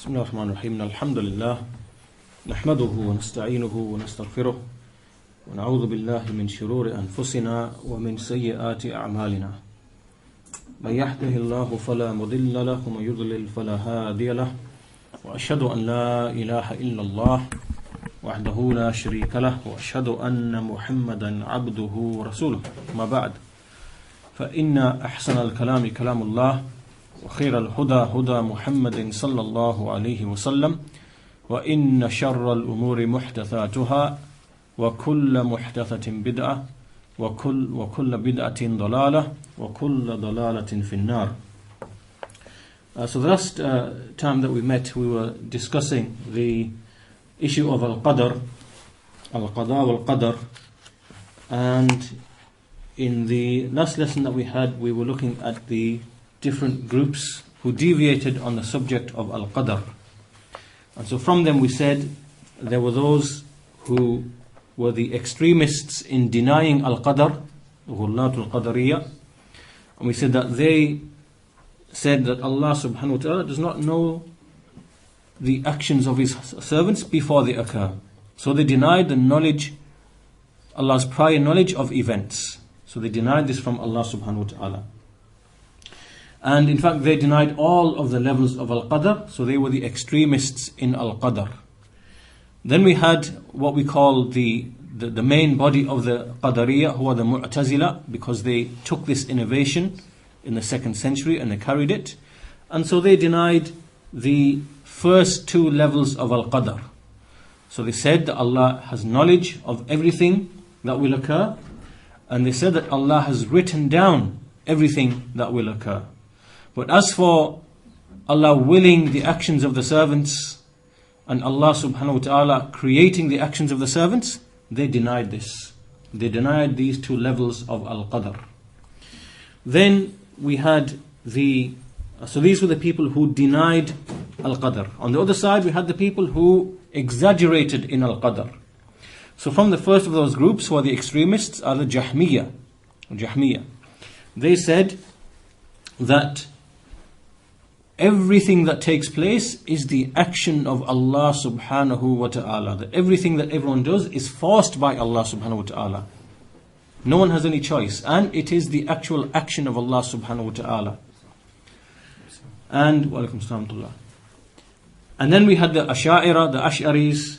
بسم الله الرحمن الرحيم الحمد لله نحمده ونستعينه ونستغفره ونعوذ بالله من شرور أنفسنا ومن سيئات أعمالنا من يهده الله فلا مضل له ومن يضلل فلا هادي له وأشهد أن لا إله إلا الله وحده لا شريك له وأشهد أن محمدا عبده ورسوله ما بعد فإن أحسن الكلام كلام الله وخير الهدى هدى محمد صلى الله عليه وسلم وإن شر الأمور محدثاتها وكل محدثة بدعة وكل بدعة ضلالة وكل ضلالة في النار. So the last time that we met, we were discussing the issue of al-qadr, al-qada wal-qadr, and in the last lesson that we had, we were looking at the different groups who deviated on the subject of al-qadr. And so from them we said there were those who were the extremists in denying al-qadr, ghullatul qadariyya, and we said that they said that Allah subhanahu wa ta'ala does not know the actions of His servants before they occur. So they denied the knowledge, Allah's prior knowledge of events. So they denied this from Allah subhanahu wa ta'ala. And in fact they denied all of the levels of al-qadr, so they were the extremists in al-qadr. Then we had what we call the main body of the qadariyya, who are the mu'tazila, because they took this innovation in the 2nd century and they carried it. And so they denied the first two levels of al-qadr. So they said that Allah has knowledge of everything that will occur, and they said that Allah has written down everything that will occur. But as for Allah willing the actions of the servants and Allah subhanahu wa ta'ala creating the actions of the servants, they denied this. They denied these two levels of al-qadr. Then we had so these were the people who denied al-qadr. On the other side we had the people who exaggerated in al-qadr. So from the first of those groups, who are the extremists, are the Jahmiyyah. They said that everything that takes place is the action of Allah subhanahu wa ta'ala. That everything that everyone does is forced by Allah subhanahu wa ta'ala. No one has any choice, and it is the actual action of Allah subhanahu wa ta'ala. And wa alaikum assalam. And then we had the Ash'a'ira, the Ash'aris,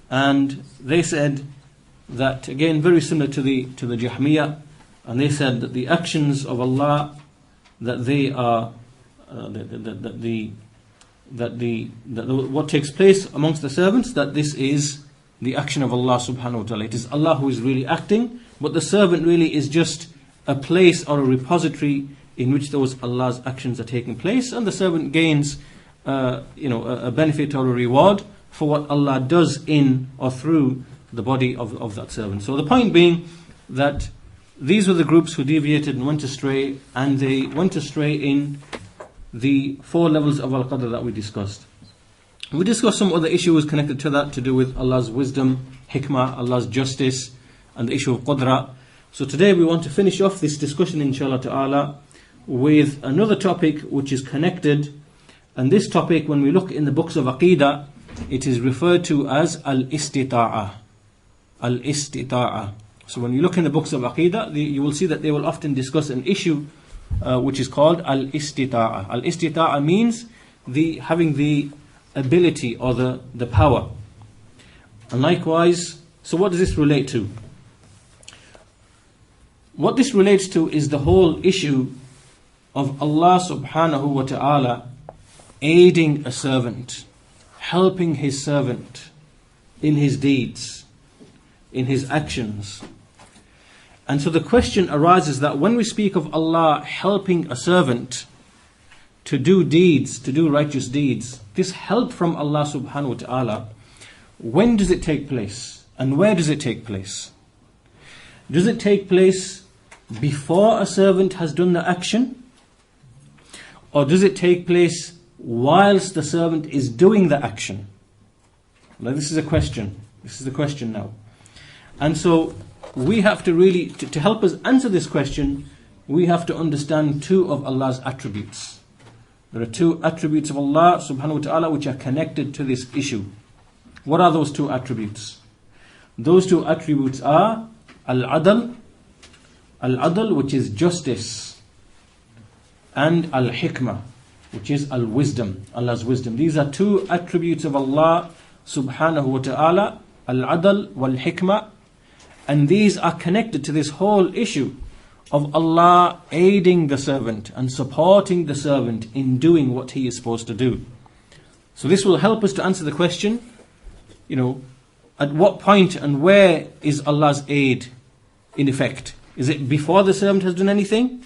and they said that, again very similar to the Jahmiyyah, and they said that the actions of Allah, that they are what takes place amongst the servants, that this is the action of Allah subhanahu wa ta'ala. It is Allah who is really acting, but the servant really is just a place or a repository in which those Allah's actions are taking place, and the servant gains a benefit or a reward for what Allah does in or through the body of that servant. So the point being that these were the groups who deviated and went astray, and they went astray in the 4 levels of al-qadr that we discussed. We discussed some other issues connected to that, to do with Allah's wisdom, hikmah, Allah's justice, and the issue of qudra. So today we want to finish off this discussion, inshallah ta'ala, with another topic which is connected. And this topic, when we look in the books of Aqidah, it is referred to as al-istita'ah. Al-istita'ah. So when you look in the books of Aqidah, you will see that they will often discuss an issue which is called al-istita'ah. Al-istita'ah means having the ability or the power. And likewise, so what does this relate to? What this relates to is the whole issue of Allah subhanahu wa ta'ala aiding a servant, helping His servant in his deeds, in his actions. And so the question arises that when we speak of Allah helping a servant to do deeds, to do righteous deeds, this help from Allah subhanahu wa ta'ala, when does it take place? And where does it take place? Does it take place before a servant has done the action? Or does it take place whilst the servant is doing the action? Now this is a question. This is the question now. And so we have to really, to help us answer this question, we have to understand 2 of Allah's attributes. There are two attributes of Allah subhanahu wa ta'ala which are connected to this issue. What are those two attributes? Those two attributes are Al-Adl, which is justice, and Al-Hikmah, which is Al-Wisdom, Allah's wisdom. These are two attributes of Allah subhanahu wa ta'ala, Al-Adl wal-Hikmah, and these are connected to this whole issue of Allah aiding the servant and supporting the servant in doing what he is supposed to do. So this will help us to answer the question, at what point and where is Allah's aid in effect? Is it before the servant has done anything?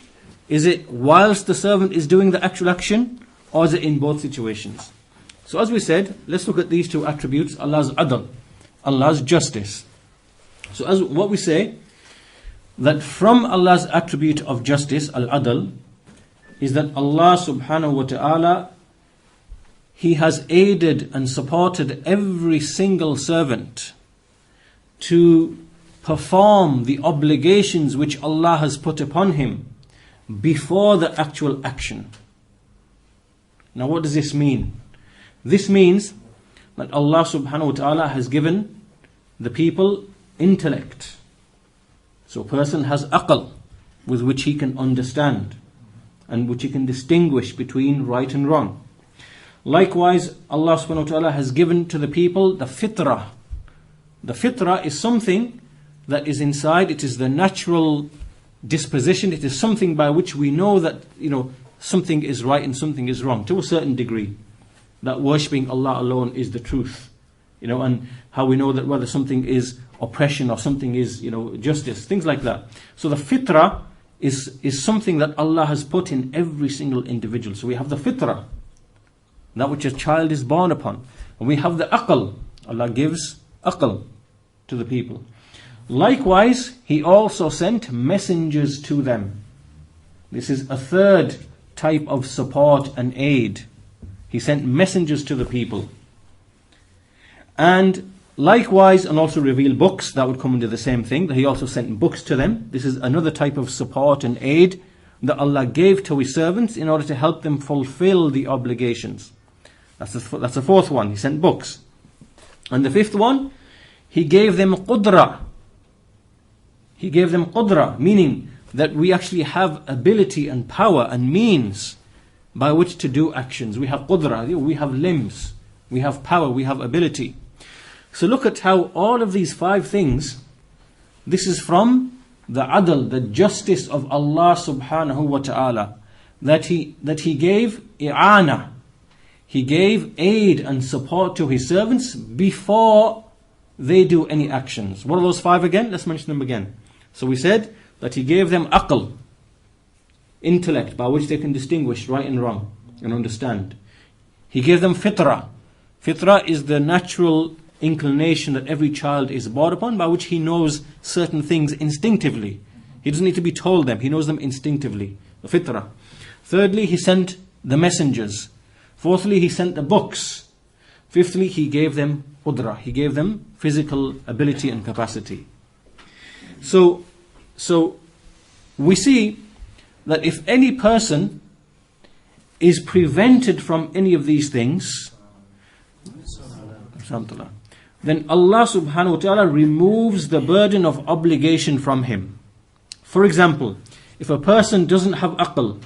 Is it whilst the servant is doing the actual action? Or is it in both situations? So as we said, let's look at these two attributes, Allah's adl, Allah's justice. So as what we say, that from Allah's attribute of justice, al-adl, is that Allah subhanahu wa ta'ala, He has aided and supported every single servant to perform the obligations which Allah has put upon him before the actual action. Now what does this mean? This means that Allah subhanahu wa ta'ala has given the people intellect. So a person has aql, with which he can understand and which he can distinguish between right and wrong. Likewise, Allah subhanahu wa ta'ala has given to the people the fitrah. The fitrah is something that is inside, it is the natural disposition, it is something by which we know that something is right and something is wrong, to a certain degree. That worshipping Allah alone is the truth. And how we know that whether something is oppression or something is justice, things like that. So the fitrah is something that Allah has put in every single individual. So we have the fitrah, that which a child is born upon. And we have the aql. Allah gives aql to the people. Likewise, He also sent messengers to them. This is a third type of support and aid. He sent messengers to the people. And likewise, and also revealed books, that would come into the same thing, that He also sent books to them. This is another type of support and aid that Allah gave to His servants in order to help them fulfill the obligations. That's the fourth one. He sent books. And the fifth one, He gave them qudra. He gave them qudra, meaning that we actually have ability and power and means by which to do actions. We have qudra, we have limbs, we have power, we have ability. So look at how all of these five things, this is from the adl, the justice of Allah subhanahu wa ta'ala, that He gave i'ana. He gave aid and support to His servants before they do any actions. What are those five again? Let's mention them again. So we said that He gave them aql, intellect, by which they can distinguish right and wrong and understand. He gave them fitrah. Fitrah is the natural inclination that every child is born upon, by which he knows certain things instinctively. He doesn't need to be told them, he knows them instinctively. The fitrah. Thirdly, He sent the messengers. Fourthly, He sent the books. Fifthly, He gave them qudra. He gave them physical ability and capacity. So we see that if any person is prevented from any of these things, then Allah subhanahu wa ta'ala removes the burden of obligation from him. For example, if a person doesn't have aql,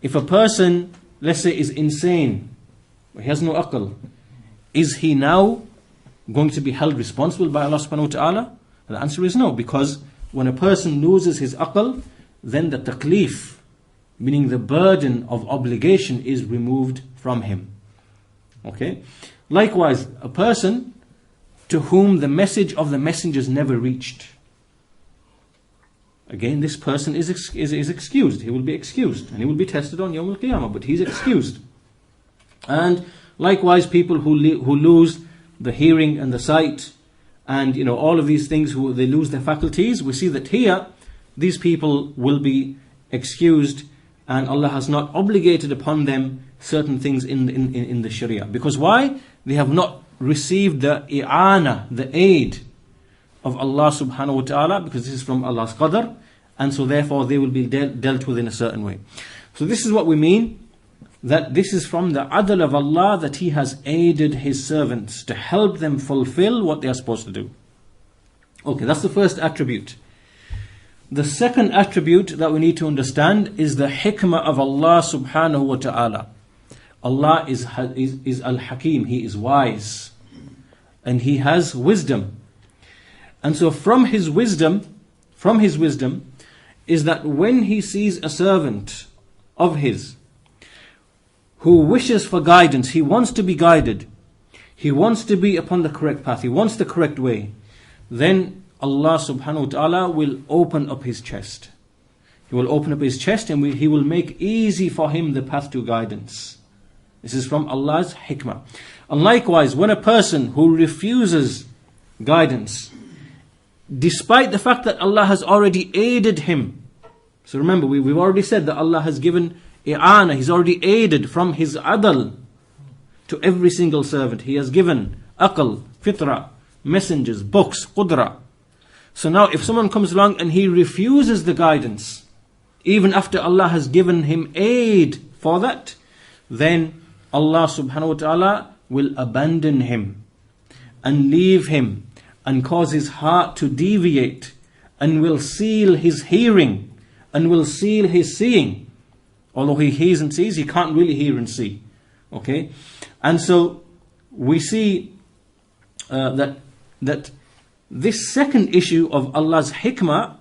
if a person, let's say, is insane, he has no aql, is he now going to be held responsible by Allah subhanahu wa ta'ala? And the answer is no, because when a person loses his aql, then the taklif, meaning the burden of obligation, is removed from him. Okay? Likewise, a person to whom the message of the messengers never reached, again, this person is excused. He will be excused and he will be tested on Yawm al-Qiyamah, but he's excused. And likewise, people who lose the hearing and the sight and all of these things, who they lose their faculties, we see that here these people will be excused, and Allah has not obligated upon them certain things in the Sharia. Because why? They have not received the i'ana, the aid of Allah subhanahu wa ta'ala, because this is from Allah's qadr, and so therefore they will be dealt with in a certain way. So this is what we mean that this is from the adl of Allah, that He has aided His servants to help them fulfill what they are supposed to do. Okay, that's the first attribute. The second attribute that we need to understand is the hikmah of Allah subhanahu wa ta'ala. Allah is al-Hakim, He is wise, and He has wisdom. And so from His wisdom is that when He sees a servant of His who wishes for guidance, he wants to be guided, he wants to be upon the correct path, he wants the correct way, then Allah subhanahu wa ta'ala will open up His chest. He will open up His chest and He will make easy for him the path to guidance. This is from Allah's hikmah. And likewise, when a person who refuses guidance, despite the fact that Allah has already aided him, so remember, we've already said that Allah has given i'ana, He's already aided from His adl to every single servant. He has given aql, fitra, messengers, books, qudra. So now if someone comes along and he refuses the guidance, even after Allah has given him aid for that, then Allah subhanahu wa ta'ala will abandon him and leave him and cause his heart to deviate, and will seal his hearing and will seal his seeing. Although he hears and sees, he can't really hear and see. Okay? And so we see that this second issue of Allah's hikmah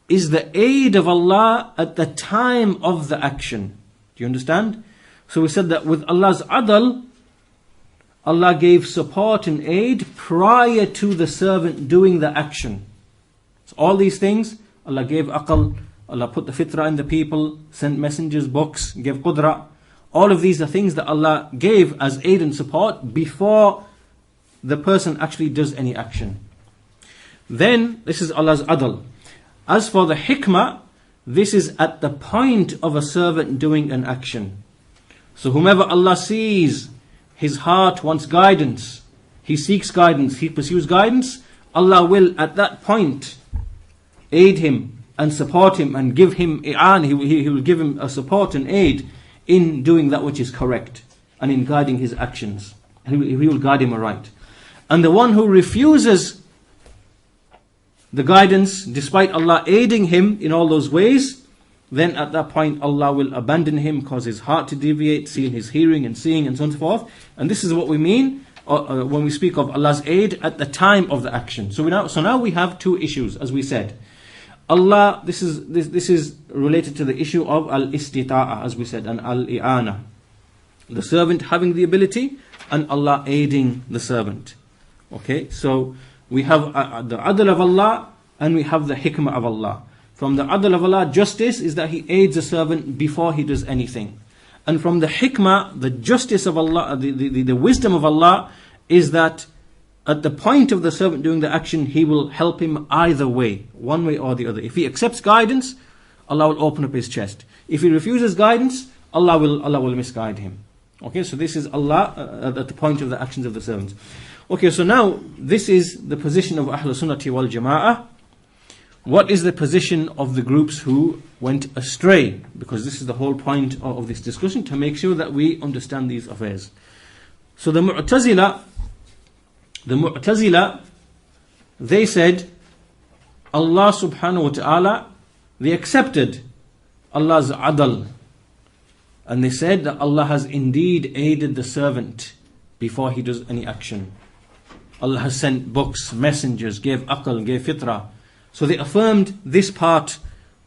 is the aid of Allah at the time of the action. Do you understand? So we said that with Allah's adl, Allah gave support and aid prior to the servant doing the action. So all these things, Allah gave aql, Allah put the fitrah in the people, sent messengers, books, gave qudra. All of these are things that Allah gave as aid and support before the person actually does any action. Then, this is Allah's adl. As for the hikmah, this is at the point of a servant doing an action. So whomever Allah sees, his heart wants guidance, he seeks guidance, he pursues guidance, Allah will at that point aid him and support him and give him i'an. He will give him a support and aid in doing that which is correct and in guiding his actions. And he will guide him aright. And the one who refuses the guidance, despite Allah aiding him in all those ways, then at that point Allah will abandon him, cause his heart to deviate, seal his hearing and seeing, and so on and so forth. And this is what we mean when we speak of Allah's aid at the time of the action. So now we have two issues, as we said. Allah, this is related to the issue of al-istita'a, as we said, and al-i'ana. The servant having the ability and Allah aiding the servant. Okay, so we have the adl of Allah and we have the hikmah of Allah. From the adl of Allah, justice is that He aids a servant before he does anything. And from the hikmah, the justice of Allah, the wisdom of Allah, is that at the point of the servant doing the action, He will help him either way, one way or the other. If he accepts guidance, Allah will open up his chest. If he refuses guidance, Allah will misguide him. Okay, so this is Allah at the point of the actions of the servants. Okay, so now this is the position of Ahlul Sunnati wal Jama'ah. What is the position of the groups who went astray? Because this is the whole point of this discussion, to make sure that we understand these affairs. So the Mu'tazila, they said Allah subhanahu wa ta'ala, they accepted Allah's adl, and they said that Allah has indeed aided the servant before he does any action. Allah has sent books, messengers, gave aql, gave fitrah. So they affirmed this part,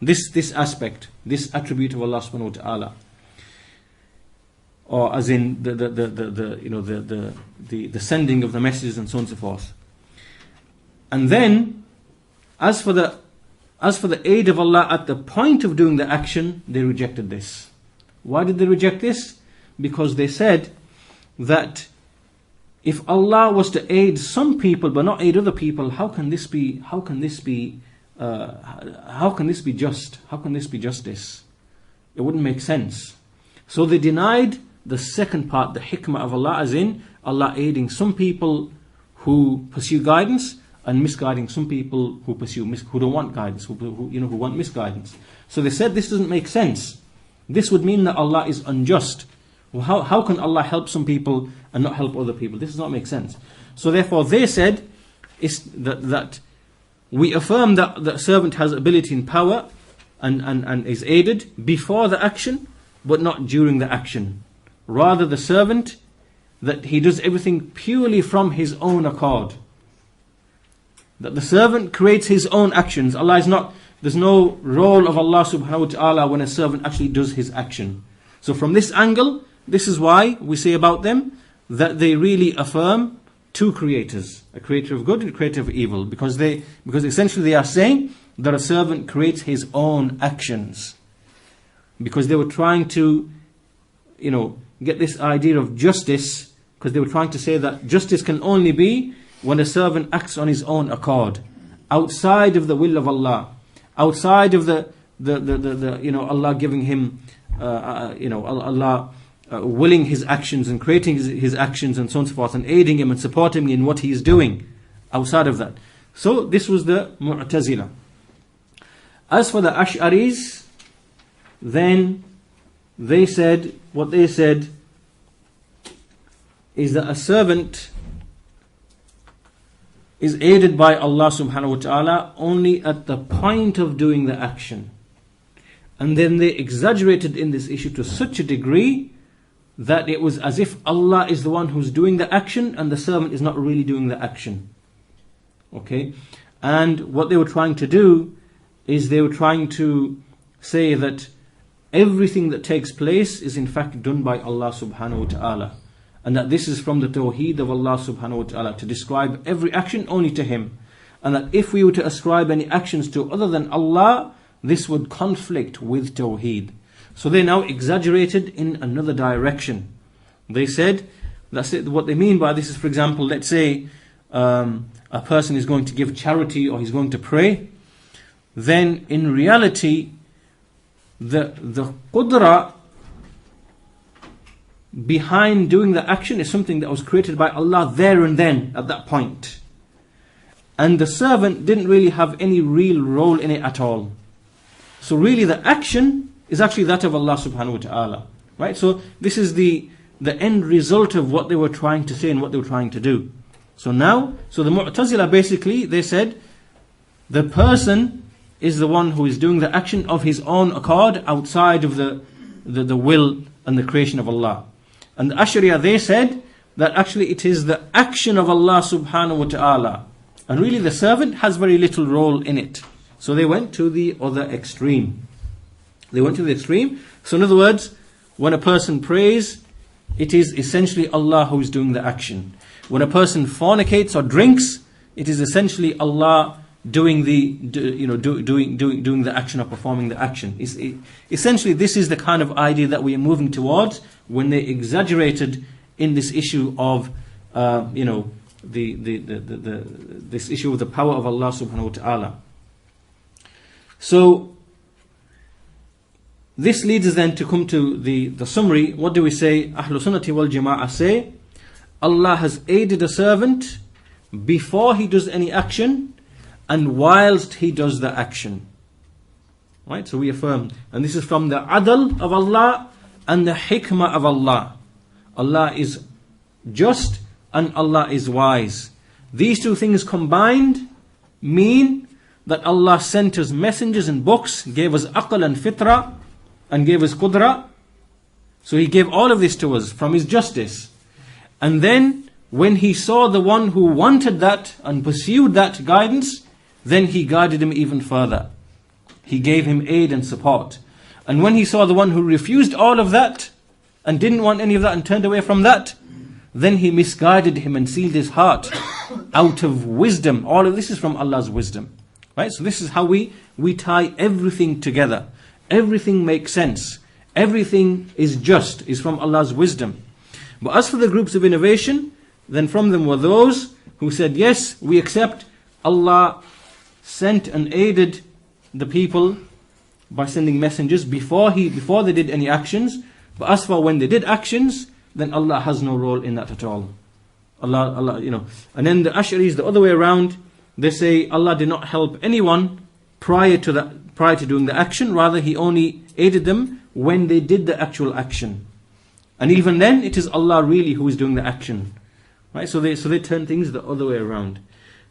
this aspect, this attribute of Allah subhanahu wa ta'ala. Or as in the sending of the messages and so on and so forth. And then, as for the aid of Allah at the point of doing the action, they rejected this. Why did they reject this? Because they said that if Allah was to aid some people but not aid other people, how can this be just? How can this be justice? It wouldn't make sense. So they denied the second part, the hikmah of Allah, as in Allah aiding some people who pursue guidance and misguiding some people who don't want guidance, who want misguidance. So they said this doesn't make sense. this would mean that Allah is unjust. Well, how can Allah help some people and not help other people? This does not make sense. So therefore they said that we affirm that the servant has ability and power and is aided before the action, but not during the action. Rather the servant, that he does everything purely from his own accord. That the servant creates his own actions. Allah is not, there's no role of Allah subhanahu wa ta'ala when a servant actually does his action. So from this angle, this is why we say about them that they really affirm two creators, a creator of good and a creator of evil, because essentially they are saying that a servant creates his own actions. Because they were trying to, get this idea of justice, because they were trying to say that justice can only be when a servant acts on his own accord, outside of the will of Allah, outside of the Allah giving him, Allah willing his actions and creating his actions and so on and so forth, and aiding him and supporting him in what he is doing, outside of that. So this was the Mu'tazila. As for the Ash'aris, then they said, what they said is that a servant is aided by Allah subhanahu wa ta'ala only at the point of doing the action. And then they exaggerated in this issue to such a degree that it was as if Allah is the one who's doing the action and the servant is not really doing the action. Okay? And what they were trying to do is they were trying to say that everything that takes place is in fact done by Allah subhanahu wa ta'ala. And that this is from the tawheed of Allah subhanahu wa ta'ala, to describe every action only to Him. And that if we were to ascribe any actions to other than Allah, this would conflict with tawheed. So they now exaggerated in another direction. They said, that's it, what they mean by this is, for example, let's say a person is going to give charity or he's going to pray, then in reality the qudra behind doing the action is something that was created by Allah there and then at that point. And the servant didn't really have any real role in it at all. So really the action is actually that of Allah subhanahu wa ta'ala. Right? So this is the end result of what they were trying to say and what they were trying to do. So the Mu'tazila basically, they said, the person is the one who is doing the action of his own accord outside of the will and the creation of Allah. And the Ash'ariya, they said that actually it is the action of Allah subhanahu wa ta'ala. And really the servant has very little role in it. So they went to the other extreme. So in other words, when a person prays, it is essentially Allah who is doing the action. When a person fornicates or drinks, it is essentially Allah doing doing the action or performing the action. Essentially, this is the kind of idea that we are moving towards when they exaggerated in this issue of this issue of the power of Allah subhanahu wa ta'ala. So this leads us then to come to the summary. What do we say? Ahlul Sunnati wal Jama'ah say Allah has aided a servant before he does any action and whilst he does the action. Right? So we affirm. And this is from the adl of Allah and the hikmah of Allah. Allah is just and Allah is wise. These two things combined mean that Allah sent us messengers and books, gave us aql and fitra, and gave us qudra. So He gave all of this to us from His justice. And then when He saw the one who wanted that and pursued that guidance, then He guided him even further. He gave him aid and support. And when He saw the one who refused all of that and didn't want any of that and turned away from that, then He misguided him and sealed his heart out of wisdom. All of this is from Allah's wisdom. Right? So this is how we tie everything together. Everything makes sense. Everything is just, is from Allah's wisdom. But as for the groups of innovation, then from them were those who said, yes, we accept Allah sent and aided the people by sending messengers before they did any actions. But as for when they did actions, then Allah has no role in that at all. Allah. And then the Ash'aris, the other way around, they say Allah did not help anyone prior to doing the action. Rather, He only aided them when they did the actual action. And even then, it is Allah really who is doing the action. Right? So they turn things the other way around.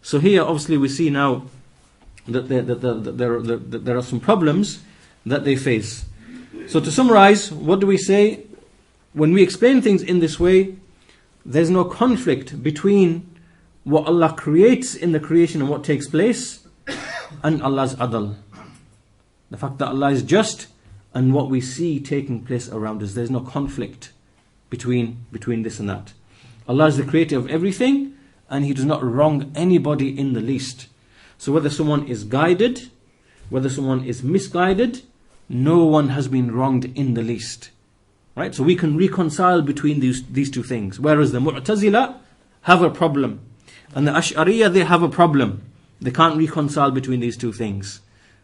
So here, obviously, we see now that there are some problems that they face. So to summarize, what do we say? When we explain things in this way, there's no conflict between what Allah creates in the creation and what takes place, and Allah's adl. The fact that Allah is just and what we see taking place around us. There's no conflict between this and that. Allah is the creator of everything, and He does not wrong anybody in the least. So whether someone is guided, whether someone is misguided, no one has been wronged in the least. Right? So we can reconcile between these two things. Whereas the Mu'tazila have a problem, and the Ash'ariyah, they have a problem. They can't reconcile between these two things.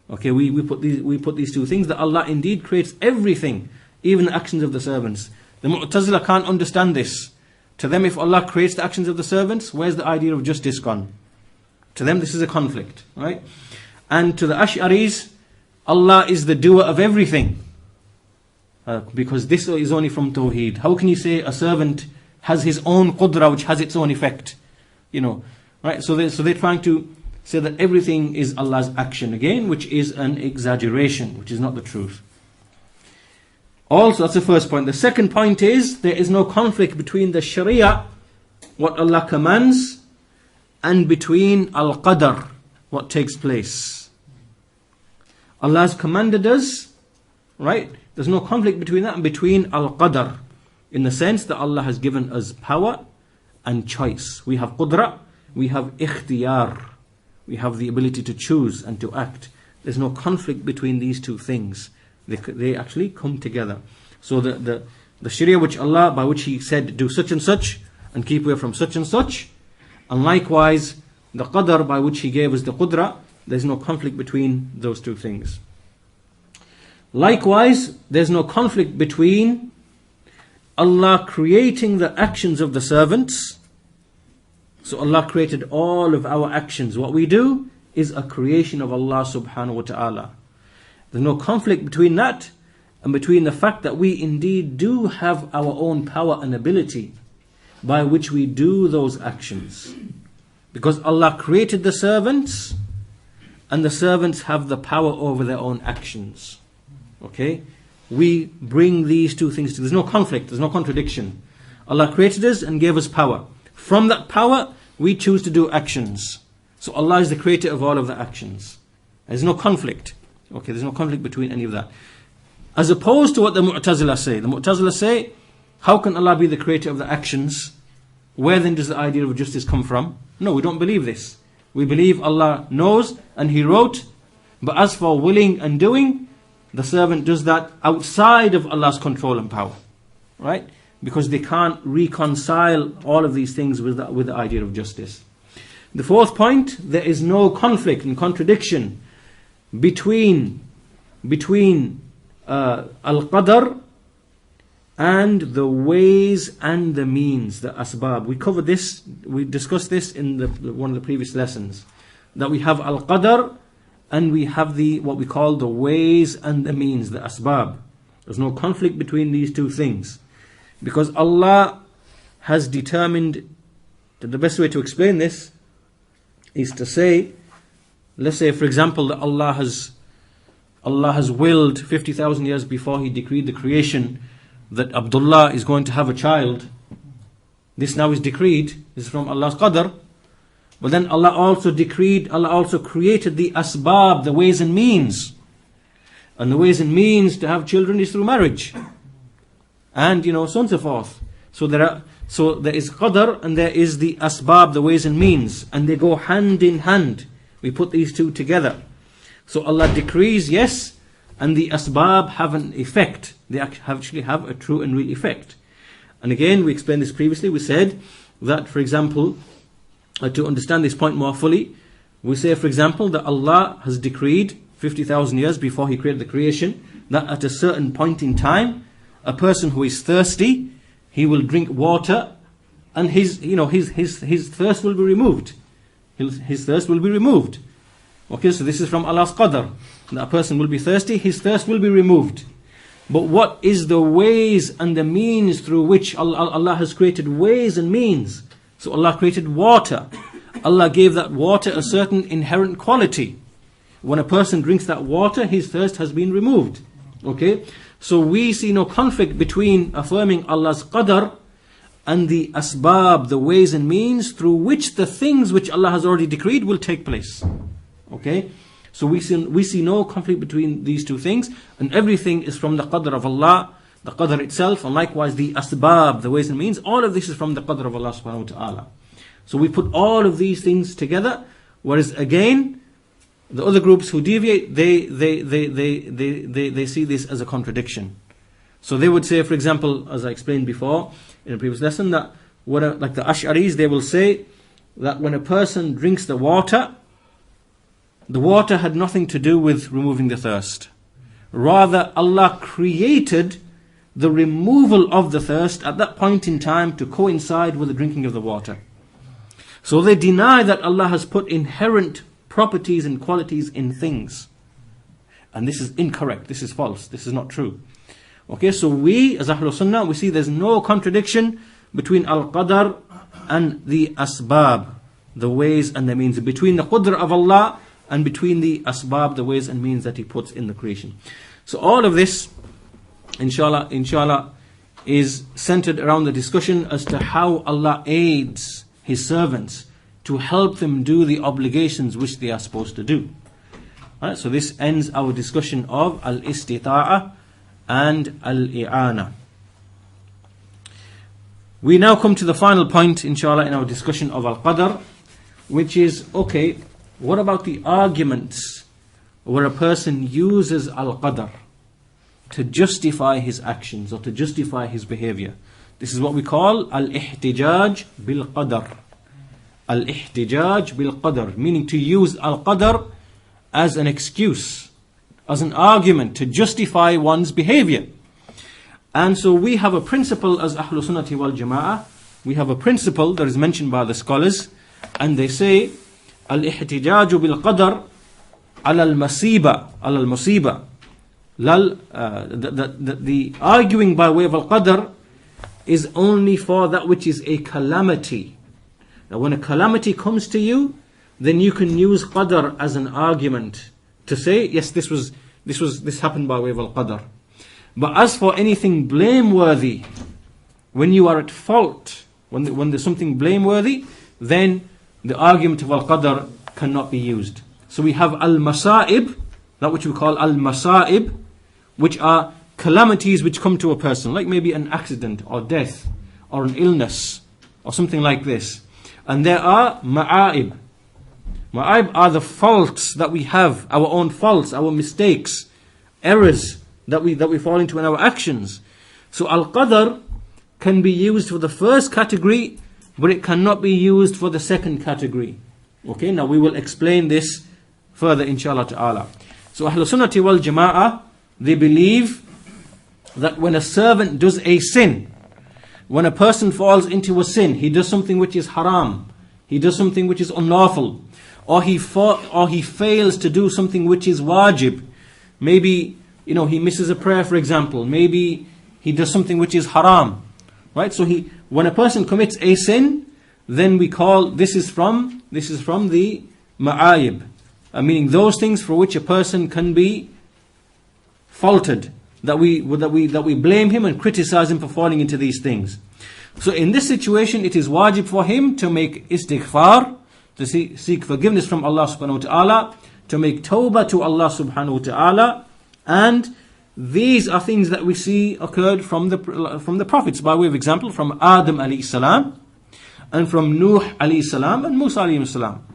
Okay, we put these two things, that Allah indeed creates everything, even the actions of the servants. The Mu'tazila can't understand this. To them, if Allah creates the actions of the servants, where's the idea of justice gone? To them, this is a conflict, right? And to the Ash'aris, Allah is the doer of everything. Because this is only from Tawheed. How can you say a servant has his own qudra, which has its own effect? Right? So they're trying to say that everything is Allah's action again, which is an exaggeration, which is not the truth. Also, that's the first point. The second point is, there is no conflict between the Sharia, what Allah commands, and between Al-Qadr, what takes place. Allah has commanded us, right? There's no conflict between that and between Al-Qadr, in the sense that Allah has given us power and choice. We have Qudra, we have Ikhtiyar. We have the ability to choose and to act. There's no conflict between these two things. They actually come together. So the Sharia by which He said, do such and such, and keep away from such and such. And likewise, the Qadr by which He gave us the Qudra, there's no conflict between those two things. Likewise, there's no conflict between Allah creating the actions of the servants. So Allah created all of our actions. What we do is a creation of Allah subhanahu wa ta'ala. There's no conflict between that and between the fact that we indeed do have our own power and ability by which we do those actions. Because Allah created the servants, and the servants have the power over their own actions. Okay? We bring these two things together. There's no conflict, there's no contradiction. Allah created us and gave us power. From that power, we choose to do actions. So Allah is the creator of all of the actions. There's no conflict. Okay, there's no conflict between any of that. As opposed to what the Mu'tazila say. The Mu'tazila say, how can Allah be the creator of the actions? Where then does the idea of justice come from? No, we don't believe this. We believe Allah knows and He wrote. But as for willing and doing, the servant does that outside of Allah's control and power. Right? Because they can't reconcile all of these things with the idea of justice. The fourth point, there is no conflict and contradiction between Al-Qadr and the ways and the means, the asbab. We discussed this in one of the previous lessons, that we have Al-Qadr and we have what we call the ways and the means, the asbab. There's no conflict between these two things. Because Allah has determined, the best way to explain this is to say, let's say for example that Allah has willed 50,000 years before He decreed the creation that Abdullah is going to have a child. This now is decreed, this is from Allah's qadr. But then Allah also created the asbab, the ways and means. And the ways and means to have children is through marriage. And so on and so forth. So there is qadr and there is the asbab, the ways and means, and they go hand in hand. We put these two together. So Allah decrees, yes, and the asbab have an effect. They actually have a true and real effect. And again, we explained this previously. We said that, for example, to understand this point more fully, we say, for example, that Allah has decreed 50,000 years before He created the creation, that at a certain point in time, a person who is thirsty, he will drink water, and his thirst will be removed. His thirst will be removed. Okay, so this is from Allah's qadr. That a person will be thirsty, his thirst will be removed. But what is the ways and the means through which Allah has created ways and means? So Allah created water. Allah gave that water a certain inherent quality. When a person drinks that water, his thirst has been removed. Okay, so we see no conflict between affirming Allah's qadr and the asbab, the ways and means through which the things which Allah has already decreed will take place. Okay, so we see no conflict between these two things, and everything is from the qadr of Allah, the qadr itself, and likewise the asbab, the ways and means. All of this is from the qadr of Allah subhanahu wa ta'ala. So we put all of these things together, whereas again, the other groups who deviate, they see this as a contradiction. So they would say, for example, as I explained before in a previous lesson, that like the Ash'aris, they will say that when a person drinks the water had nothing to do with removing the thirst. Rather, Allah created the removal of the thirst at that point in time to coincide with the drinking of the water. So they deny that Allah has put inherent properties and qualities in things. And this is incorrect, this is false, this is not true. Okay, so we as Ahlul Sunnah, we see there's no contradiction between Al-Qadr and the Asbab, the ways and the means, between the Qadr of Allah and between the Asbab, the ways and means that He puts in the creation. So all of this, inshallah, is centered around the discussion as to how Allah aids His servants to help them do the obligations which they are supposed to do. Right, so this ends our discussion of al-istita'a and al-i'ana. We now come to the final point, inshallah, in our discussion of al-qadr, which is, okay, what about the arguments where a person uses al-qadr to justify his actions or to justify his behavior? This is what we call al-ihtijaj bil-qadr. Al-ihtijaj bil-qadr, meaning to use al-qadr as an excuse, as an argument to justify one's behavior. And so we have a principle as Ahlul Sunnati wal Jama'ah. We have a principle that is mentioned by the scholars, and they say al-ihtijaj bil-qadr ala al-musiba. The arguing by way of al-qadr is only for that which is a calamity. Now when a calamity comes to you, then you can use qadr as an argument to say, yes, this happened by way of al-qadr. But as for anything blameworthy, when you are at fault, when there's something blameworthy, then the argument of al-qadr cannot be used. So we have al-masa'ib, that which we call al-masa'ib, which are calamities which come to a person, like maybe an accident or death or an illness or something like this. And there are ma'aib. Ma'aib are the faults that we have, our own faults, our mistakes, errors that we fall into in our actions. So al-qadr can be used for the first category, but it cannot be used for the second category. Okay, now we will explain this further, inshallah ta'ala. So Ahlul Sunnati wal Jama'ah, they believe that when a servant does a sin, when a person falls into a sin, he does something which is haram, he does something which is unlawful, or he fails to do something which is wajib. Maybe, he misses a prayer, for example. Maybe he does something which is haram. Right? So when a person commits a sin, then we call this is from the ma'ayib, meaning those things for which a person can be faulted, that we blame him and criticize him for falling into these things. So in this situation, it is wajib for him to make istighfar, to seek forgiveness from Allah subhanahu wa ta'ala, to make tawbah to Allah subhanahu wa ta'ala. And these are things that we see occurred from the prophets, by way of example, from Adam alayhi salam, and from Nuh alayhi salam, and Musa alayhi salam.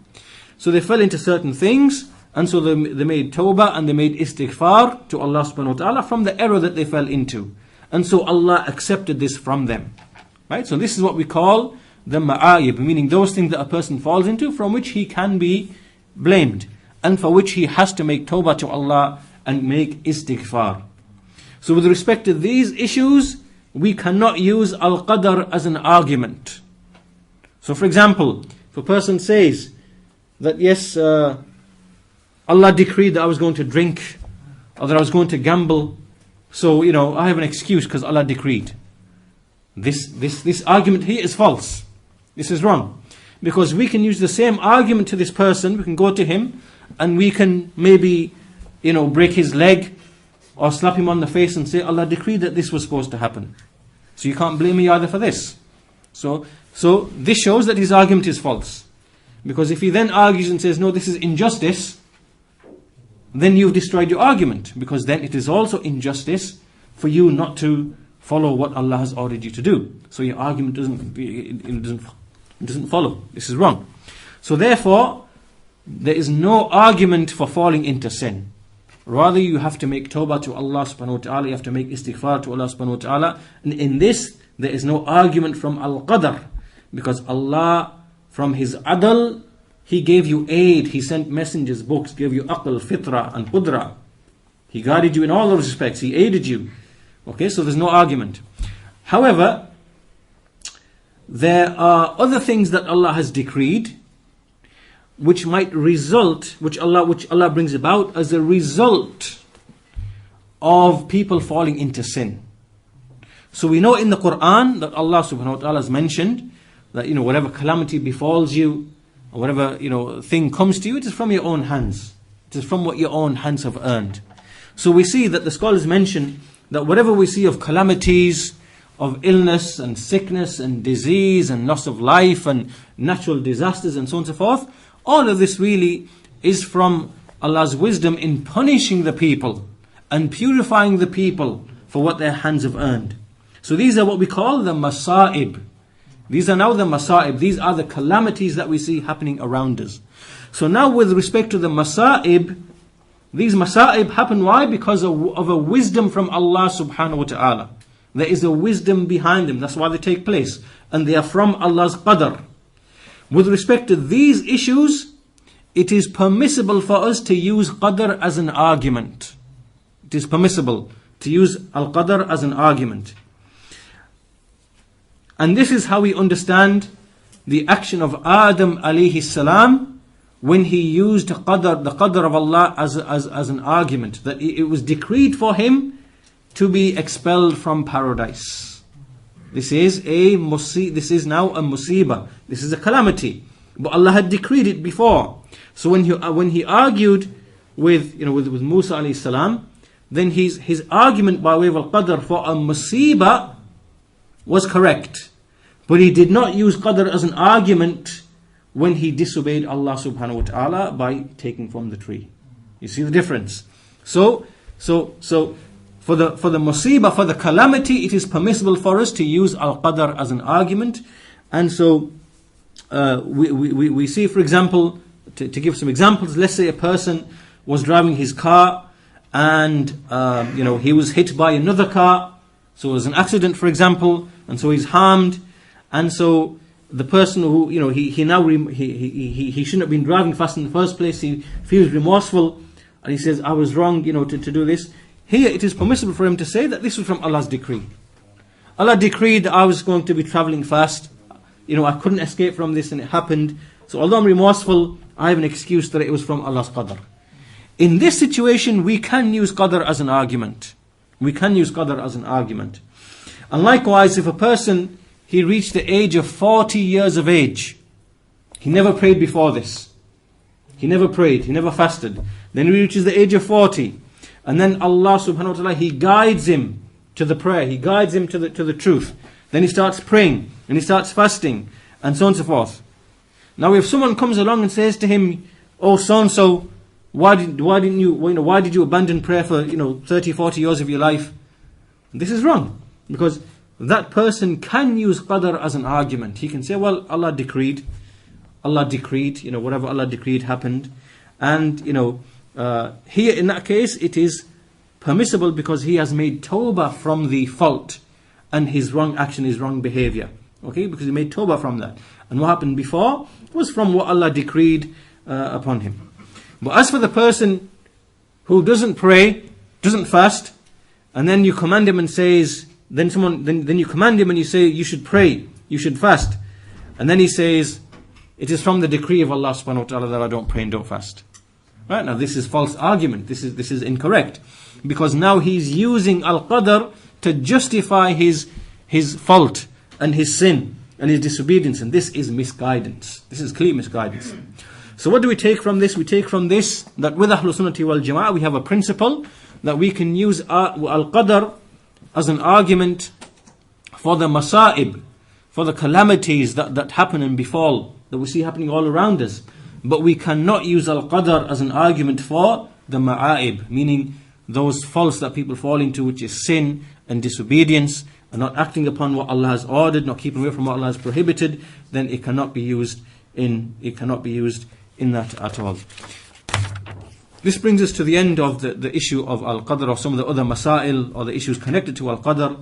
So they fell into certain things, and so they made tawbah and they made istighfar to Allah subhanahu wa ta'ala from the error that they fell into. And so Allah accepted this from them. Right? So this is what we call the ma'ayib, meaning those things that a person falls into from which he can be blamed, and for which he has to make tawbah to Allah and make istighfar. So with respect to these issues, we cannot use al-qadr as an argument. So for example, if a person says that yes, Allah decreed that I was going to drink, or that I was going to gamble, so I have an excuse because Allah decreed. This argument here is false. This is wrong. Because we can use the same argument to this person, we can go to him, and we can maybe, break his leg, or slap him on the face and say, Allah decreed that this was supposed to happen. So you can't blame me either for this. So this shows that his argument is false. Because if he then argues and says, no, this is injustice, then you've destroyed your argument. Because then it is also injustice for you not to follow what Allah has ordered you to do. So your argument doesn't follow. This is wrong. So therefore, there is no argument for falling into sin. Rather, you have to make tawbah to Allah subhanahu wa ta'ala. You have to make istighfar to Allah subhanahu wa ta'ala. And in this, there is no argument from al-qadr. Because Allah, from His adl, He gave you aid. He sent messengers, books, gave you aql, fitra and qudra. He guided you in all those respects. He aided you. Okay, so there's no argument. However, there are other things that Allah has decreed, which might result, which Allah brings about as a result of people falling into sin. So we know in the Quran that Allah subhanahu wa ta'ala has mentioned that whatever calamity befalls you, or whatever thing comes to you, it is from your own hands. It is from what your own hands have earned. So we see that the scholars mention that whatever we see of calamities, of illness and sickness and disease and loss of life and natural disasters and so on and so forth, all of this really is from Allah's wisdom in punishing the people and purifying the people for what their hands have earned. So these are what we call the masa'ib. These are now the masa'ib. These are the calamities that we see happening around us. So now with respect to the masa'ib, these masa'ib happen why? Because of a wisdom from Allah subhanahu wa ta'ala. There is a wisdom behind them. That's why they take place. And they are from Allah's qadr. With respect to these issues, it is permissible for us to use qadr as an argument. It is permissible to use al-qadr as an argument. And this is how we understand the action of Adam alayhi salam when he used the qadr of Allah as an argument. That it was decreed for him to be expelled from paradise. This is now a musibah. This is a calamity. But Allah had decreed it before. So when he argued with Musa alayhi salam, then his argument by way of al-qadr for a musibah was correct. But he did not use qadr as an argument when he disobeyed Allah subhanahu wa ta'ala by taking from the tree. You see the difference? So for the musibah, for the calamity, it is permissible for us to use al-qadr as an argument. And so we see, for example, to give some examples, let's say a person was driving his car and he was hit by another car. So it was an accident, for example, and so he's harmed. And so the person who he shouldn't have been driving fast in the first place. He feels remorseful and he says, I was wrong to do this. Here it is permissible for him to say that this was from Allah's decree. Allah decreed that I was going to be travelling fast. I couldn't escape from this and it happened. So although I'm remorseful, I have an excuse that it was from Allah's qadr. In this situation, we can use qadr as an argument. We can use qadr as an argument. And likewise, if a person, he reached the age of 40 years of age, he never prayed before this. He never prayed, he never fasted. Then he reaches the age of 40. And then Allah subhanahu wa ta'ala, He guides him to the prayer. He guides him to the truth. Then he starts praying and he starts fasting and so on and so forth. Now if someone comes along and says to him, oh so-and-so, why did you abandon prayer for 30, 40 years of your life? This is wrong. Because that person can use qadr as an argument. He can say, well, Allah decreed, whatever Allah decreed happened. And here in that case it is permissible because he has made tawbah from the fault and his wrong action, his wrong behavior. Okay, because he made tawbah from that. And what happened before was from what Allah decreed upon him. But as for the person who doesn't pray, doesn't fast, and then you command him and says, then you command him and you say, you should pray, you should fast, and then he says, it is from the decree of Allah subhanahu wa ta'ala that I don't pray and don't fast. Right, now this is false argument. This is incorrect. Because now he's using al-qadr to justify his fault and his sin and his disobedience. And this is misguidance. This is clear misguidance. So what do we take from this? We take from this that with Ahlul Sunnati wal Jama'ah we have a principle that we can use al-qadr as an argument for the masa'ib, for the calamities that happen and befall, that we see happening all around us. But we cannot use al-qadr as an argument for the ma'aib, meaning those faults that people fall into, which is sin and disobedience, and not acting upon what Allah has ordered, not keeping away from what Allah has prohibited. Then it cannot be used in that at all. This brings us to the end of the issue of al-qadr, or some of the other masail or the issues connected to al-qadr.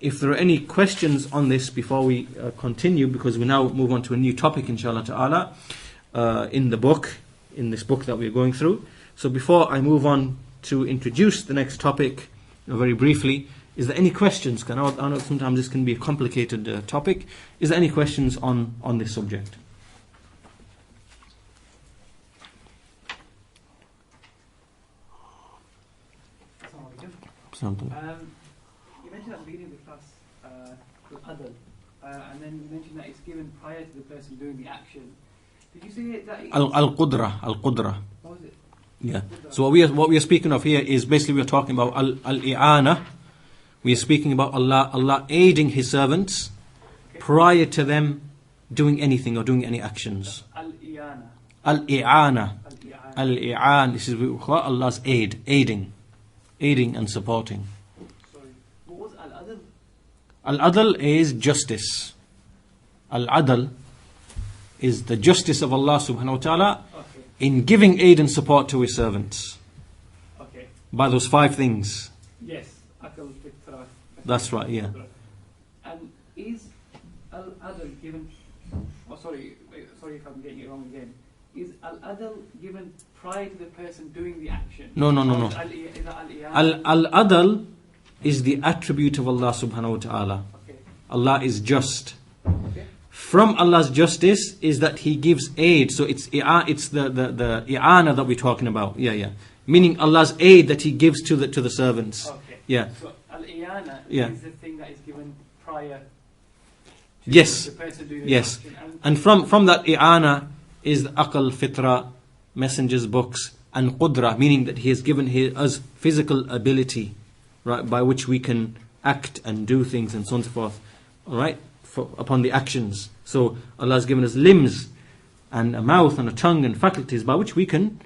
If there are any questions on this before we continue, because we now move on to a new topic inshallah ta'ala in this book that we're going through. So before I move on to introduce the next topic very briefly, is there any questions? I know sometimes this can be a complicated topic. Is there any questions on this subject? You mentioned at the beginning of the class adl, and then you mentioned that it's given prior to the person doing the action. Did you say that al-qudra? What was it? Yeah. So what we are speaking of here is basically we're talking about al-i'ana. We are speaking about Allah aiding His servants prior to them doing anything or doing any actions. Al-i'ana. Al-i'ana. Al-i'an. This is what we call Allah's aiding and supporting. Sorry. What was al-adl? Al-adl is justice. Al-adl is the justice of Allah subhanahu wa ta'ala in giving aid and support to His servants. Okay. By those 5 things. Yes. Akal, fitra. That's right, yeah. And is al-adl given... Oh, sorry if I'm getting it wrong again. Is al-adl given prior to the person doing the action? No. Is that al-i'ana? Al-adl is the attribute of Allah subhanahu wa ta'ala. Okay. Allah is just. Okay. From Allah's justice is that He gives aid. So it's the i'ana that we're talking about. Yeah. Meaning Allah's aid that He gives to the servants. Okay. Yeah. So al-i'ana is the thing that is given prior to yes. the person doing the Yes. action. And from that i'ana is the aql, fitra, messengers, books, and qudra, meaning that He has given us physical ability, right, by which we can act and do things and so on and so forth. All right, upon the actions. So Allah has given us limbs and a mouth and a tongue and faculties by which we can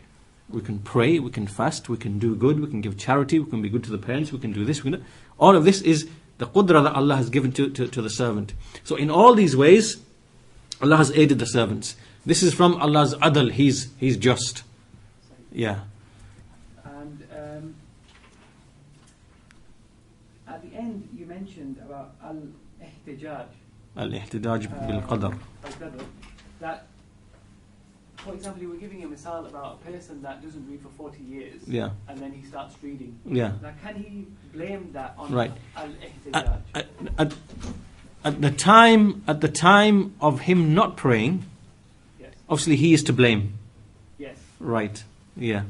pray, we can fast, we can do good, we can give charity, we can be good to the parents, we can do this. All of this is the qudra that Allah has given to the servant. So in all these ways, Allah has aided the servants. This is from Allah's adl. He's just. Yeah. And at the end, you mentioned about al-ihtijaj. Al-ihtidaj bil-qadr. That, for example, you were giving a misal about a person that doesn't read for 40 years. Yeah. And then he starts reading. Yeah. Now, can he blame that on Right. al-ihtijaj? At the time of him not praying, Yes. obviously he is to blame. Yes. Right. Yeah.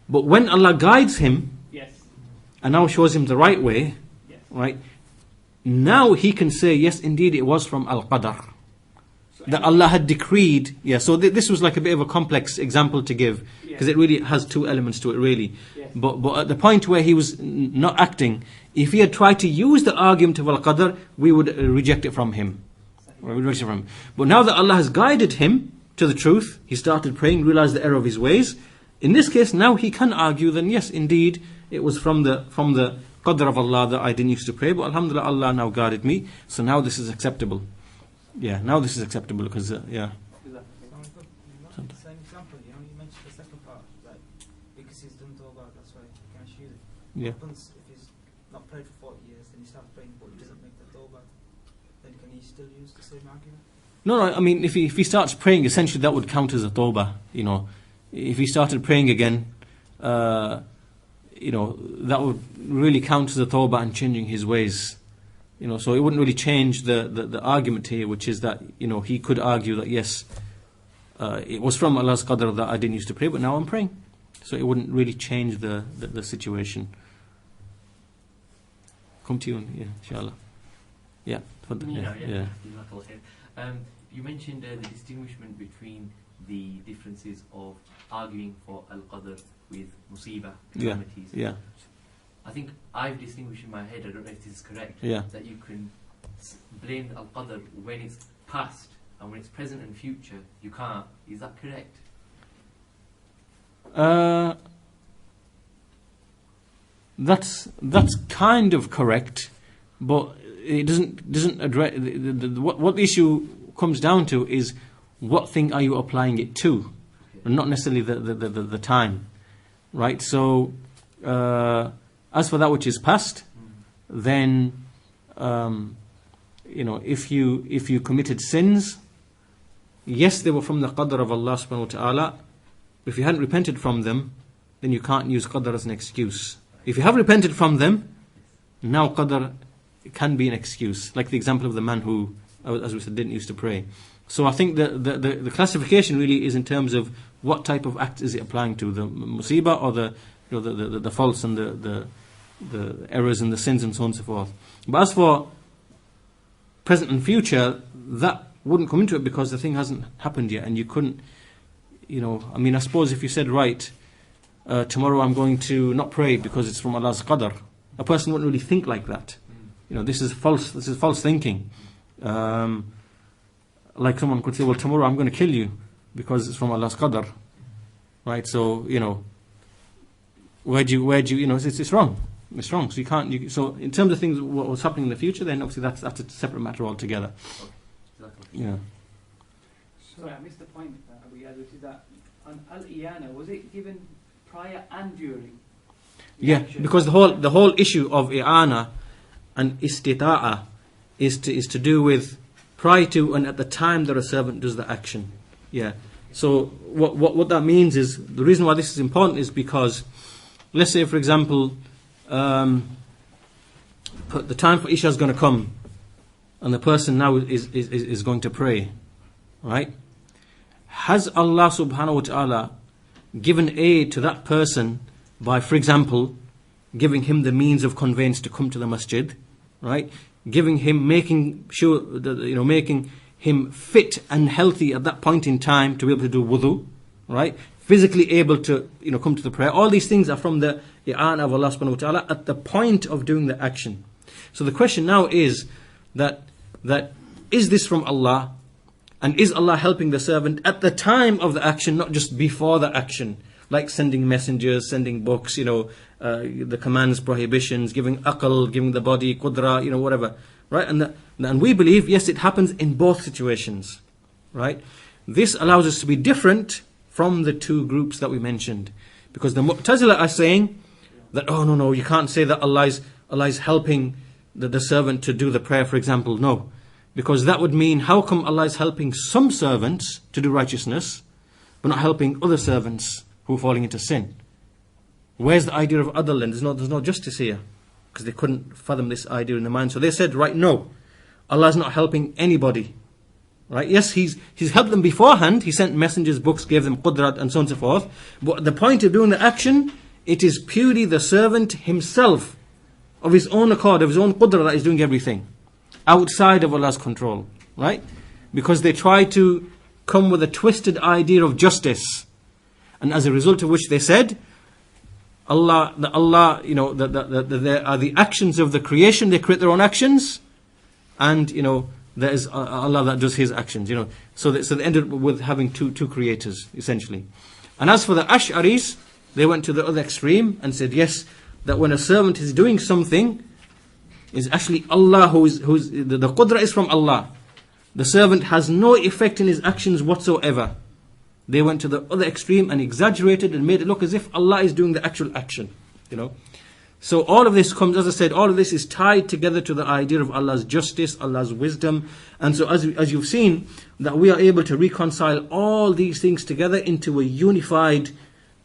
But when Allah guides him Yes. and now shows him the right way, Yes. right? Now he can say, yes, indeed, it was from al-qadr. So That Allah had decreed. Yeah, so this was like a bit of a complex example to give, because it really has 2 elements to it, really. Yes. But at the point where he was not acting, if he had tried to use the argument of al-qadr, we would reject it from him. We would reject it from him. But now that Allah has guided him to the truth, he started praying, realized the error of his ways. In this case, now he can argue, then yes, indeed, it was from the qadr of Allah that I didn't used to pray, but alhamdulillah, Allah now guided me, so now this is acceptable. Yeah, now this is acceptable because, yeah. Same example, you mentioned the second part, like, because he's done tawbah, that's why he can't use it. Yeah. What happens if he's not prayed for 40 years, then he starts praying, but he doesn't make the tawbah, then can he still use the same argument? No, I mean, if he starts praying, essentially that would count as a tawbah, If he started praying again, that would really count as a tawbah and changing his ways. So it wouldn't really change the argument here, which is that, he could argue that yes, it was from Allah's qadr that I didn't used to pray, but now I'm praying. So it wouldn't really change the situation. Come to you, yeah, inshallah. Yeah, yeah. You mentioned the distinguishment between the differences of arguing for al-qadr with musibah, calamities. Yeah. I think I've distinguished in my head, I don't know if this is correct, Yeah. that you can blame al-qadr when it's past, and when it's present and future, you can't. Is that correct? That's kind of correct, but it doesn't address what the issue comes down to is what thing are you applying it to, and not necessarily the time, right? So as for that which is past, then if you committed sins, yes, they were from the qadr of Allah subhanahu wa ta'ala. If you hadn't repented from them, then you can't use qadr as an excuse. If you have repented from them, now qadr can be an excuse, like the example of the man who, as we said, didn't used to pray. So I think the classification really is in terms of what type of act is it applying to, the musibah or the faults and the errors and the sins and so on and so forth. But as for present and future, that wouldn't come into it because the thing hasn't happened yet, and you couldn't, I suppose if you said, right, tomorrow I'm going to not pray because it's from Allah's qadr, a person wouldn't really think like that. This is false thinking. Like someone could say, well, tomorrow I'm going to kill you because it's from Allah's qadr, right? So where do you it's wrong. It's wrong. So you can't. So in terms of things what's happening in the future, then obviously that's a separate matter altogether. Yeah. Sorry, I missed the point, Iyaad, which is that on al-iyana, was it given prior and during? Yeah, because the whole issue of i'ana and istita'a is to do with prior to and at the time that a servant does the action. Yeah. So what that means is, the reason why this is important is because, let's say for example, the time for Isha is going to come, and the person now is going to pray, right? Has Allah subhanahu wa ta'ala given aid to that person by, for example, giving him the means of conveyance to come to the masjid, right? Making him fit and healthy at that point in time to be able to do wudu, right? Physically able to, come to the prayer. All these things are from the i'ana of Allah subhanahu wa ta'ala at the point of doing the action. So the question now is that is this from Allah? And is Allah helping the servant at the time of the action, not just before the action? Like sending messengers, sending books, the commands, prohibitions, giving aql, giving the body, qudra, whatever. Right? And we believe, yes, it happens in both situations. Right? This allows us to be different from the two groups that we mentioned. Because the Mu'tazila are saying that, oh, no, you can't say that Allah is helping the servant to do the prayer, for example. No. Because that would mean, how come Allah is helping some servants to do righteousness, but not helping other servants who are falling into sin? Where's the idea of adl? And there's no justice here, because they couldn't fathom this idea in their mind. So they said, right, no, Allah is not helping anybody. Right? Yes, He's helped them beforehand. He sent messengers, books, gave them qudrat, and so on and so forth. But the point of doing the action, it is purely the servant himself, of his own accord, of his own qudra, that is doing everything, outside of Allah's control. Right? Because they try to come with a twisted idea of justice. And as a result of which they said, there are the actions of the creation, they create their own actions, and there is Allah that does His actions. So they ended up with having two creators essentially. And as for the Ash'aris, they went to the other extreme and said, yes, that when a servant is doing something, is actually Allah who's the qudra is from Allah. The servant has no effect in his actions whatsoever. They went to the other extreme and exaggerated and made it look as if Allah is doing the actual action. So all of this comes, as I said, all of this is tied together to the idea of Allah's justice, Allah's wisdom. And so as you've seen, that we are able to reconcile all these things together into a unified,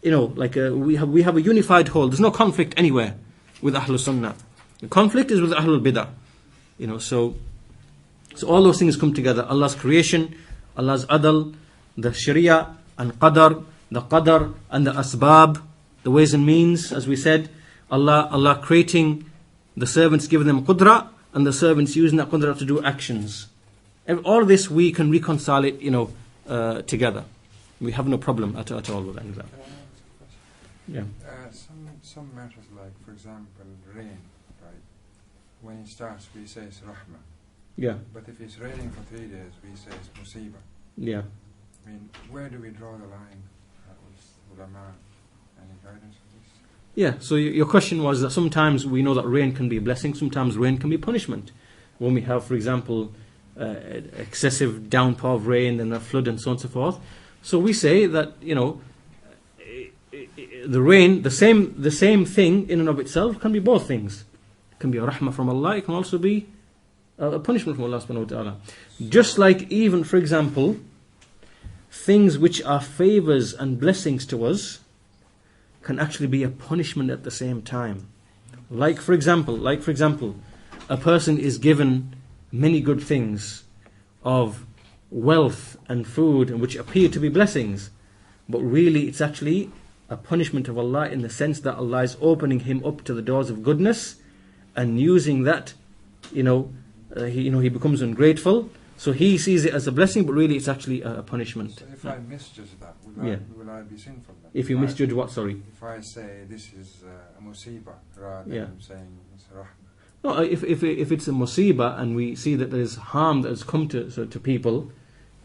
we have a unified whole. There's no conflict anywhere with Ahlul Sunnah. The conflict is with Ahlul Bidah. So all those things come together. Allah's creation, Allah's adl, the Sharia and Qadar, the Qadar and the Asbab, the ways and means, as we said, Allah creating the servants, giving them Qudra, and the servants using that Qudra to do actions. All this we can reconcile it, together. We have no problem at all with any of that. Yeah. Some matters, like for example rain, right? When it starts we say it's rahmah. Yeah. But if it's raining for 3 days we say it's musibah. Yeah. I mean, where do we draw the line? With ulama, any guidance on this? Yeah, so your question was that sometimes we know that rain can be a blessing, sometimes rain can be punishment. When we have, for example, excessive downpour of rain and a flood and so on and so forth. So we say that, the rain, the same thing in and of itself can be both things. It can be a rahmah from Allah, it can also be a punishment from Allah subhanahu wa ta'ala. Just like even, for example, things which are favors and blessings to us can actually be a punishment at the same time. Like for example, a person is given many good things of wealth and food, and which appear to be blessings, but really it's actually a punishment of Allah, in the sense that Allah is opening him up to the doors of goodness and using that, he becomes ungrateful. So he sees it as a blessing, but really it's actually a punishment. So if I misjudge that, will I be sinful then? If you misjudge what, sorry? If I say this is a musibah rather than saying it's a rahmah. No, if it's a musibah and we see that there's harm that has come to people,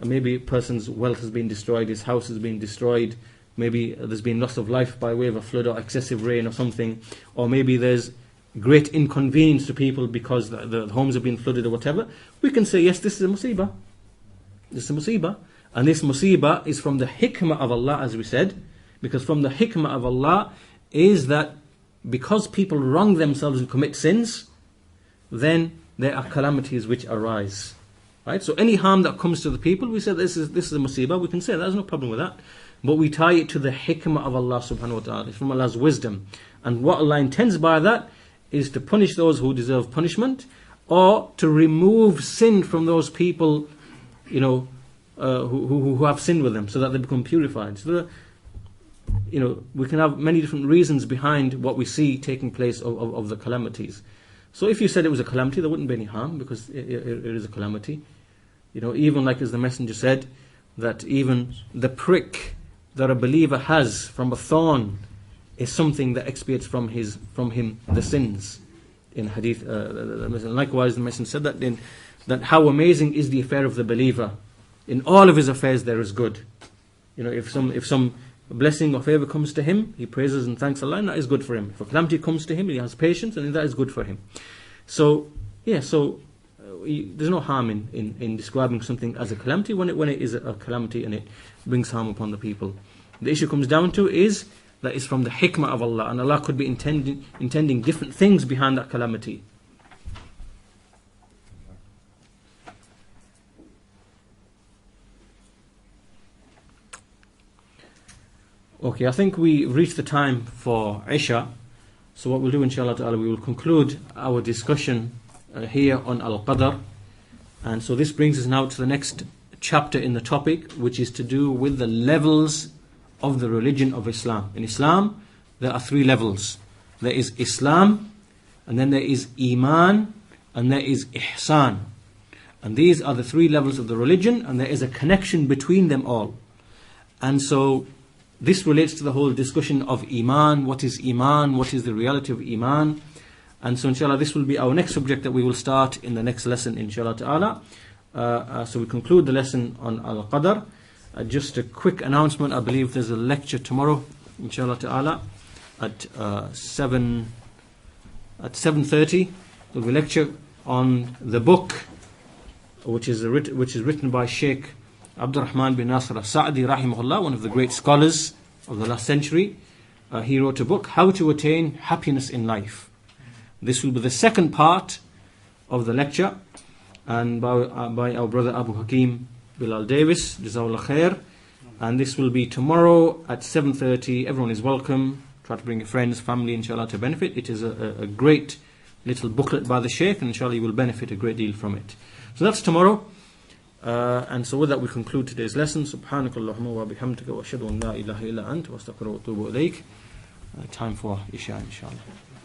maybe a person's wealth has been destroyed, his house has been destroyed, maybe there's been loss of life by way of a flood or excessive rain or something, or maybe there's great inconvenience to people because the homes have been flooded or whatever, we can say, yes, this is a musibah. This is a musibah. And this musibah is from the hikmah of Allah, as we said, because from the hikmah of Allah is that because people wrong themselves and commit sins, then there are calamities which arise. Right? So any harm that comes to the people, we say this is a musibah, we can say there's no problem with that. But we tie it to the hikmah of Allah subhanahu wa ta'ala, from Allah's wisdom. And what Allah intends by that is to punish those who deserve punishment, or to remove sin from those people, who have sinned with them, so that they become purified. So we can have many different reasons behind what we see taking place of the calamities. So if you said it was a calamity, there wouldn't be any harm, because it is a calamity. Even like as the Messenger said, that even the prick that a believer has from a thorn is something that expiates from him the sins. In hadith, likewise the Messenger said that how amazing is the affair of the believer. In all of his affairs there is good. If some blessing or favor comes to him, he praises and thanks Allah, and that is good for him. If a calamity comes to him, he has patience, and that is good for him. So there's no harm in describing something as a calamity when it is a calamity and it brings harm upon the people. The issue comes down to is that it's from the hikmah of Allah, and Allah could be intending different things behind that calamity. Okay, I think we reached the time for Isha. So what we'll do, inshallah ta'ala, we will conclude our discussion here on Al-Qadr. And so this brings us now to the next chapter in the topic, which is to do with the levels of the religion of Islam. In Islam, there are 3 levels. There is Islam, and then there is Iman, and there is Ihsan. And these are the 3 levels of the religion, and there is a connection between them all. And so this relates to the whole discussion of Iman. What is Iman? What is the reality of Iman? And so inshallah this will be our next subject that we will start in the next lesson, inshallah ta'ala. So we conclude the lesson on Al-Qadr. Just a quick announcement, I believe there's a lecture tomorrow, inshallah ta'ala, at 7:30. There'll be a lecture on the book which is written by Sheikh Abdurrahman bin Nasr al-Sa'di rahimahullah, one of the great scholars of the last century. He wrote a book, How to Attain Happiness in Life. This will be the second part of the lecture, and by our brother Abu Hakim Bilal Davis, Jazawullah Khair. And this will be tomorrow at 7:30. Everyone is welcome. Try to bring your friends, family, inshallah, to benefit. It is a great little booklet by the Sheikh, and inshallah you will benefit a great deal from it. So that's tomorrow. And so with that we conclude today's lesson. Subhanakallahumma wa bihamdika wa ashhadu an la ilaha illa anta wa astaghfiruka wa atubu ilayk. Time for Isha, inshallah.